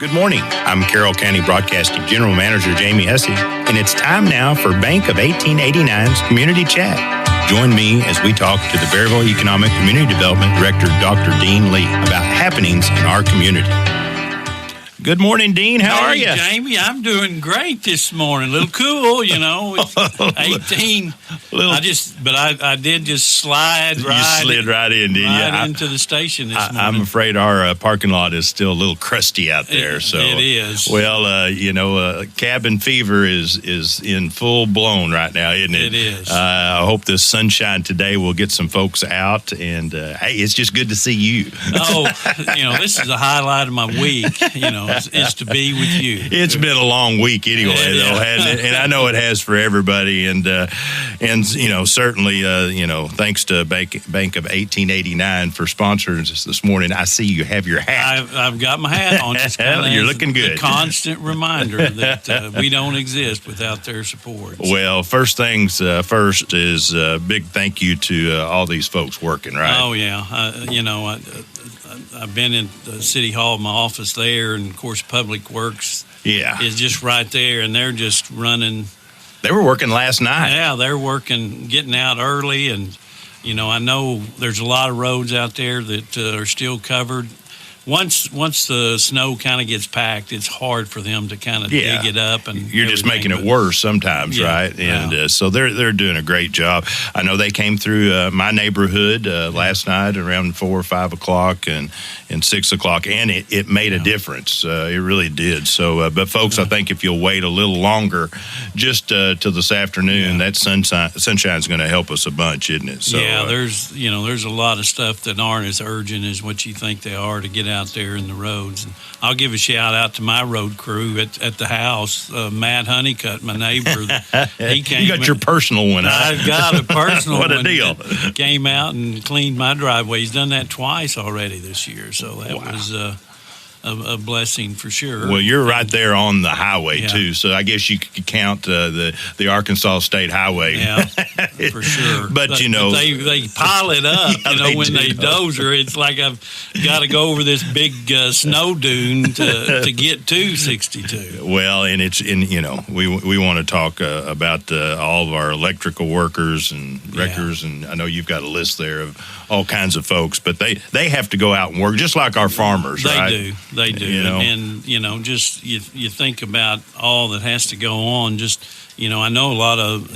Good morning. I'm Carroll County Broadcasting General Manager Jamie Hussey, and it's time now for Bank of 1889's Community Chat. Join me as we talk to the Berryville Economic Community Development Director, Dr. Dean Lee, about happenings in our community. Good morning, Dean. How are you? Jamie, I'm doing great this morning. A little cool, It's 18. I did just slide right. You slid right in, didn't you? Into the station this morning. I'm afraid our parking lot is still a little crusty out there. It is. Well, cabin fever is in full blown right now, isn't it? It is. I hope this sunshine today will get some folks out, and hey, it's just good to see you. This is the highlight of my week. Is to be with you. It's been a long week anyway, though, hasn't it? And I know it has for everybody. And certainly, thanks to Bank of 1889 for sponsoring us this morning. I see you have your hat. I've got my hat on. You're looking good. A constant reminder that we don't exist without their support. Well, first things first is a big thank you to all these folks working, right? Oh, yeah. I've been in the City Hall, my office there, and, of course, Public Works is just right there, and they're just running. They were working last night. Yeah, they're working, getting out early, and, I know there's a lot of roads out there that are still covered. Once the snow kind of gets packed, it's hard for them to kind of dig it up, and you're just making it worse sometimes, right? And so they're doing a great job. I know they came through my neighborhood last night around 4 or 5 o'clock and 6 o'clock, and it made a difference. It really did. So, but folks, I think if you'll wait a little longer, just till this afternoon, that sunshine's going to help us a bunch, isn't it? So, there's a lot of stuff that aren't as urgent as what you think they are to get out there in the roads. And I'll give a shout out to my road crew at the house. Matt Honeycutt, my neighbor, he came. You got your personal one. I've got a personal what one. What a deal! Came out and cleaned my driveway. He's done that twice already this year, so that was a blessing for sure. Well, you're right there on the highway too, so I guess you could count the Arkansas State Highway. Yeah, for sure. But they pile it up. When they dozer, it's like I've got to go over this big snow dune to get to 62. Well, and we want to talk about all of our electrical workers and wreckers, and I know you've got a list there of all kinds of folks, but they have to go out and work just like our farmers, right? They do. And just you think about all that has to go on. Just, I know a lot of,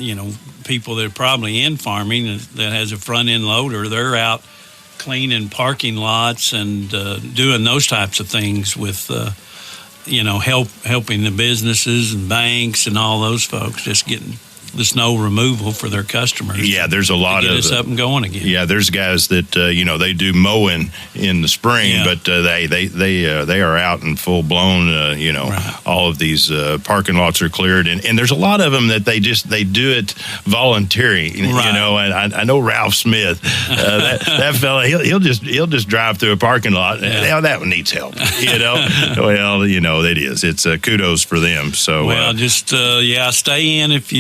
people that are probably in farming that has a front end loader. They're out cleaning parking lots and doing those types of things with, helping the businesses and banks and all those folks just getting the snow removal for their customers. Yeah, there's a lot of get us up and going again. Yeah, there's guys that they do mowing in the spring, but they are out in full blown. Right. All of these parking lots are cleared, and there's a lot of them that they do it volunteering. Right. And I know Ralph Smith, that fella. He'll just drive through a parking lot. Yeah. That one needs help. Well, it is. It's kudos for them. So just stay in if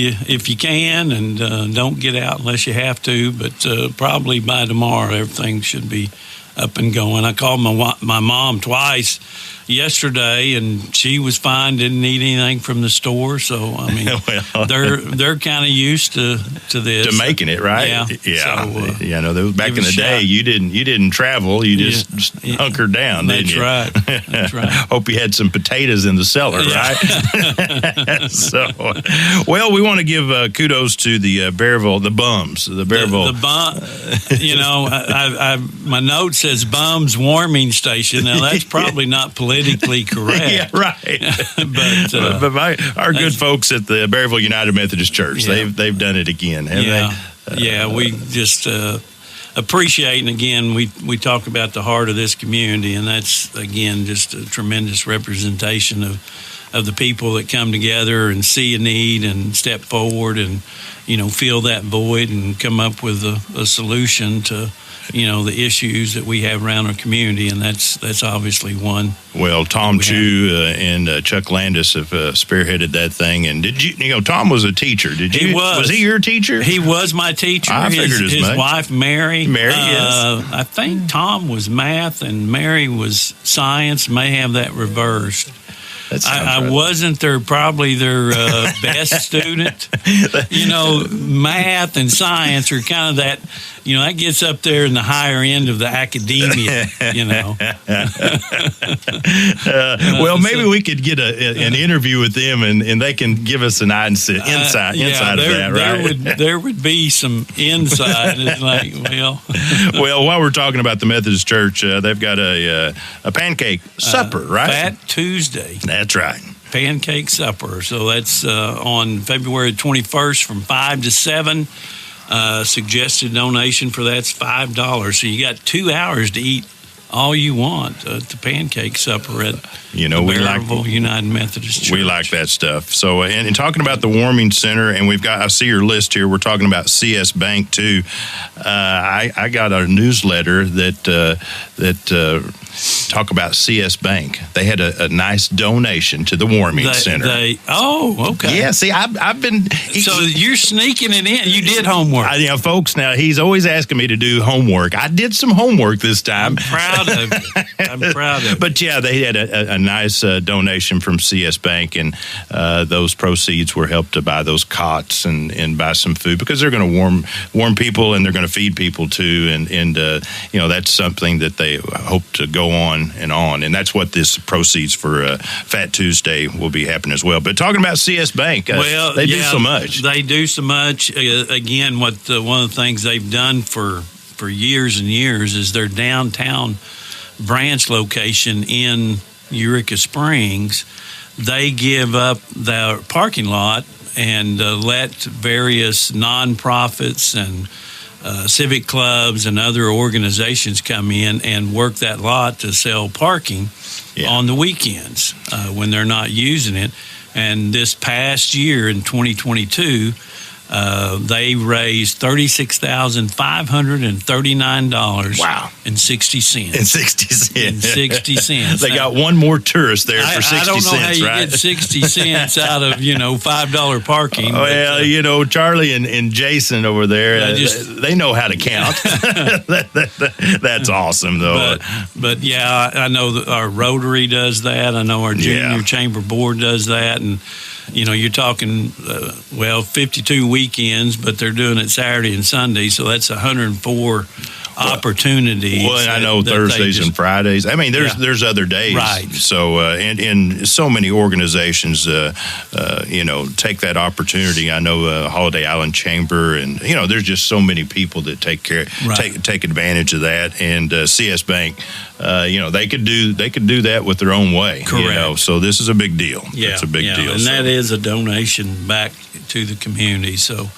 you can, and don't get out unless you have to, but probably by tomorrow everything should be up and going. I called my mom twice yesterday, and she was fine, didn't need anything from the store, so I mean they're kind of used to this, to making it right. Yeah. So, back in the day you didn't travel, you just hunkered down. That's didn't you? Right. That's right. Hope you had some potatoes in the cellar, right? So, well, we want to give kudos to the Berryville, the bums, the Berryville. My note says Bums Warming Station. Now that's probably not politically correct. Yeah, right. but our good folks at the Berryville United Methodist Church, they've done it again, haven't they? We just appreciate, and again, we talk about the heart of this community, and that's, again, just a tremendous representation of the people that come together and see a need and step forward and, fill that void and come up with a solution to the issues that we have around our community, and that's obviously one. Well, Tom Chu and Chuck Landis have spearheaded that thing. And did you, Tom was a teacher. He was. Was he your teacher? He was my teacher. I figured as much. His wife, Mary. Yes. I think Tom was math and Mary was science. May have that reversed. I wasn't probably their best student. Math and science are kind of that, that gets up there in the higher end of the academia, Well, maybe we could get an interview with them and they can give us an insight of that, right? There would be some insight. It's like, Well, while we're talking about the Methodist Church, they've got a pancake supper, right? Fat Tuesday. That's right. Pancake supper. So that's on February 21st from 5 to 7. Suggested donation for that's $5. So you got 2 hours to eat all you want at the pancake supper at Berryville United Methodist Church. We like that stuff. So, and talking about the warming center, and I see your list here. We're talking about CS Bank too. I got a newsletter that talk about CS Bank. They had a nice donation to the warming center. Okay. Yeah. See, I've been. So you're sneaking it in. You did homework. Folks. Now he's always asking me to do homework. I did some homework this time. I'm proud of you. But yeah, they had a nice donation from CS Bank, and those proceeds were helped to buy those cots and buy some food because they're going to warm people and they're going to feed people too, and that's something that they hope to go on, and that's what this proceeds for Fat Tuesday will be happening as well. But talking about CS Bank, they do so much. They do so much. Again, one of the things they've done for years and years is their downtown branch location in Eureka Springs. They give up their parking lot and let various nonprofits and civic clubs and other organizations come in and work that lot to sell parking on the weekends when they're not using it. And this past year in 2022, they raised $36,539. Wow. And 60 cents. And 60 cents. They got one more tourist there for 60 cents, right? I don't know how you get 60 cents out of, $5 parking. Well, Charlie and Jason over there, they know how to count. That's awesome, though. But yeah, I know that our Rotary does that. I know our Junior Chamber Board does that. And you're talking, 52 weekends, but they're doing it Saturday and Sunday, so that's 104 opportunities. Well, I know Thursdays and Fridays. I mean, there's other days. Right. So, and so many organizations, take that opportunity. I know Holiday Island Chamber, and, there's just so many people that take advantage of that. And CS Bank, they could do that with their own way. Correct. So this is a big deal. Yeah. It's a big deal. And that is a donation back to the community. So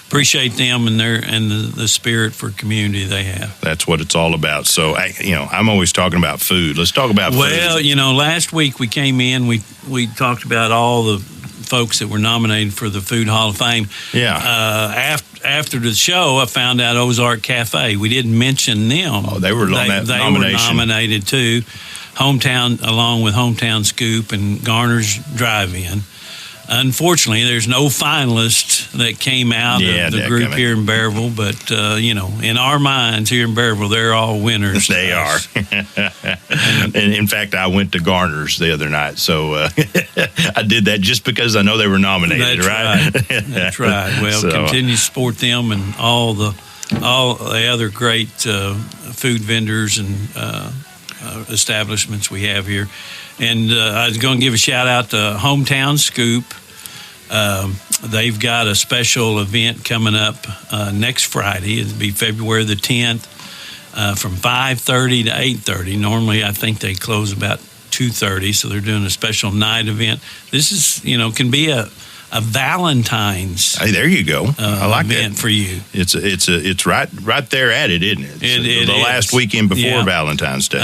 appreciate them and the spirit for community they have. That's what it's all about. So, I'm always talking about food. Let's talk about food. Well, last week we came in, we talked about all the folks that were nominated for the Food Hall of Fame. Yeah. After the show, I found out Ozark Cafe. We didn't mention them. Oh, they were on that nomination. They were nominated too. Along with Hometown Scoop and Garner's Drive-In. Unfortunately, there's no finalists that came out of the group here in Berryville, but, in our minds here in Berryville, they're all winners. They are. And in fact, I went to Garner's the other night, so I did that just because I know they were nominated, right? That's right. Well, continue to support them and all the other great food vendors and establishments we have here. And I was going to give a shout out to Hometown Scoop. They've got a special event coming up next Friday. It'll be February the 10th from 5:30 to 8:30. Normally, I think they close about 2:30, so they're doing a special night event. This is, can be a Valentine's. Hey, there you go. I like event that for you. It's right there at it, isn't it? The last weekend before Valentine's Day.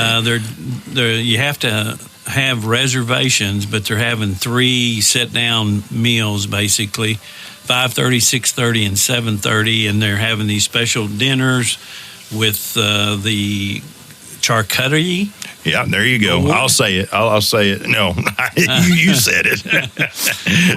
You have to have reservations, but they're having 3 sit-down meals, basically, 5:30, 6:30, and 7:30, and they're having these special dinners with the charcuterie. Yeah, there you go. I'll say it. I'll say it. No, you said it.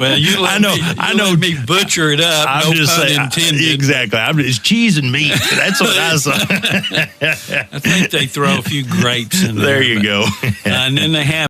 Well, I know me butcher it up. I'm just saying. Intended. Exactly. It's cheese and meat. That's what I saw. I think they throw a few grapes in there. There you go. And then they have